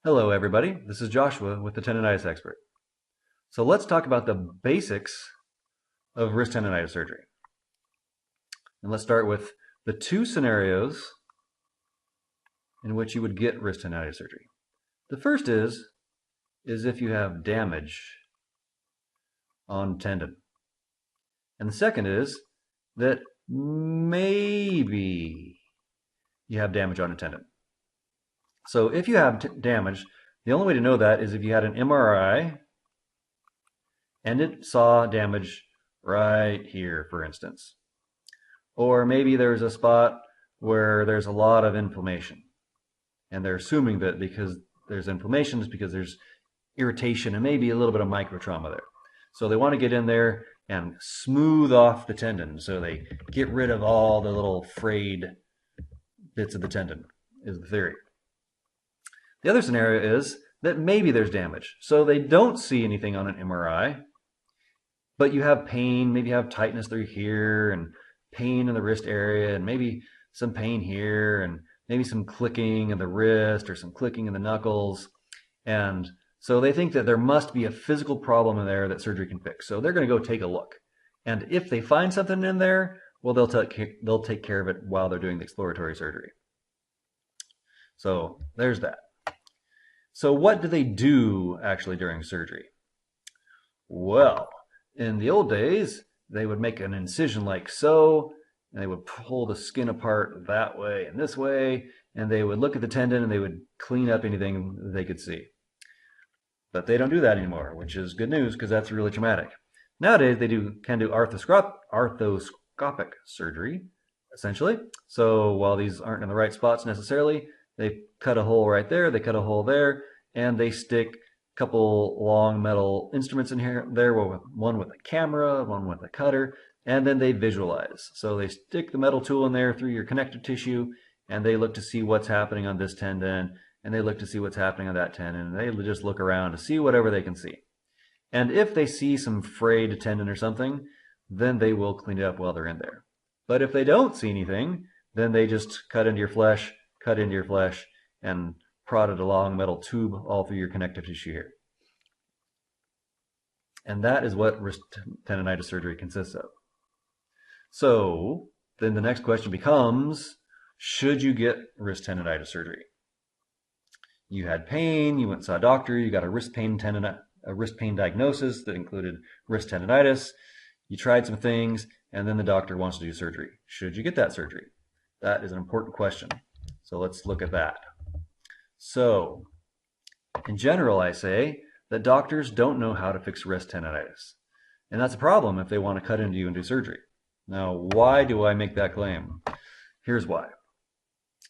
Hello everybody, this is Joshua with the Tendonitis Expert. So let's talk about the basics of wrist tendonitis surgery. And let's start with the two scenarios in which you would get wrist tendonitis surgery. The first is if you have damage on tendon. And the second is that maybe you have damage on a tendon. So if you have damage, the only way to know that is if you had an MRI and it saw damage right here, for instance. Or maybe there's a spot where there's a lot of inflammation. And they're assuming that because there's inflammation, it's because there's irritation and maybe a little bit of microtrauma there. So they want to get in there and smooth off the tendon. So they get rid of all the little frayed bits of the tendon, is the theory. The other scenario is that maybe there's damage. So they don't see anything on an MRI, but you have pain, maybe you have tightness through here and pain in the wrist area and maybe some pain here and maybe some clicking in the wrist or some clicking in the knuckles. And so they think that there must be a physical problem in there that surgery can fix. So they're going to go take a look. And if they find something in there, well, they'll take care of it while they're doing the exploratory surgery. So there's that. So what do they do actually during surgery? Well, in the old days, they would make an incision like so, and they would pull the skin apart that way and this way, and they would look at the tendon and they would clean up anything they could see. But they don't do that anymore, which is good news because that's really traumatic. Nowadays, they can do arthroscopic surgery, essentially. So while these aren't in the right spots necessarily, they cut a hole right there, they cut a hole there, and they stick a couple long metal instruments in here, one with a camera, one with a cutter, and then they visualize. So they stick the metal tool in there through your connective tissue, and they look to see what's happening on this tendon, and they look to see what's happening on that tendon, and they just look around to see whatever they can see. And if they see some frayed tendon or something, then they will clean it up while they're in there. But if they don't see anything, then they just cut into your flesh, and prodded a long metal tube all through your connective tissue here. And that is what wrist tendonitis surgery consists of. So then the next question becomes, should you get wrist tendonitis surgery? You had pain, you went and saw a doctor, you got a wrist pain diagnosis that included wrist tendonitis, you tried some things, and then the doctor wants to do surgery. Should you get that surgery? That is an important question. So let's look at that. So, in general, I say that doctors don't know how to fix wrist tendonitis. And that's a problem if they want to cut into you and do surgery. Now, why do I make that claim? Here's why.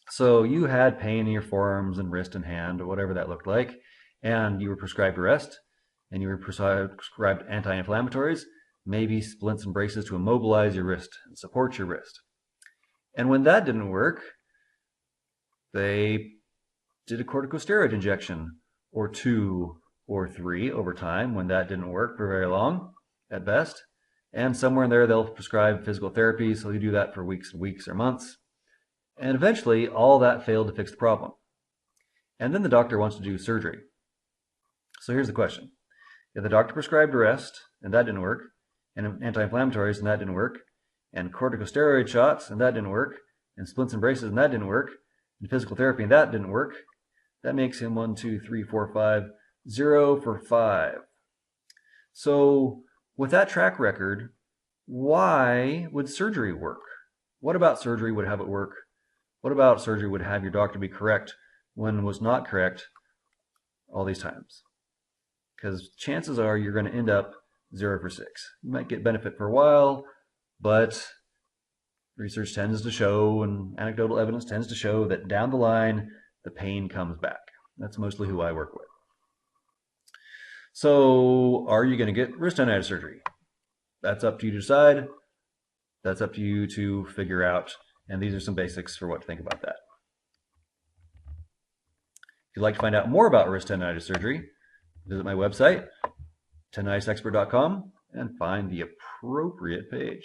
So you had pain in your forearms and wrist and hand, or whatever that looked like, and you were prescribed rest, and you were prescribed anti-inflammatories, maybe splints and braces to immobilize your wrist and support your wrist. And when that didn't work, they did a corticosteroid injection or 2 or 3 over time when that didn't work for very long at best. And somewhere in there they'll prescribe physical therapy, so you do that for weeks and weeks or months. And eventually all that failed to fix the problem. And then the doctor wants to do surgery. So here's the question. If the doctor prescribed rest and that didn't work, and anti-inflammatories and that didn't work, and corticosteroid shots and that didn't work, and splints and braces and that didn't work, and physical therapy and that didn't work, that makes him 1, 2, 3, 4, 5, 0 for 5. So with that track record, why would surgery work? What about surgery would have it work? What about surgery would have your doctor be correct when it was not correct all these times? Because chances are you're going to end up 0 for 6. You might get benefit for a while, but research tends to show, and anecdotal evidence tends to show, that down the line, the pain comes back. That's mostly who I work with. So, are you going to get wrist tendonitis surgery? That's up to you to decide. That's up to you to figure out. And these are some basics for what to think about that. If you'd like to find out more about wrist tendonitis surgery, visit my website, tendonitisexpert.com, and find the appropriate page.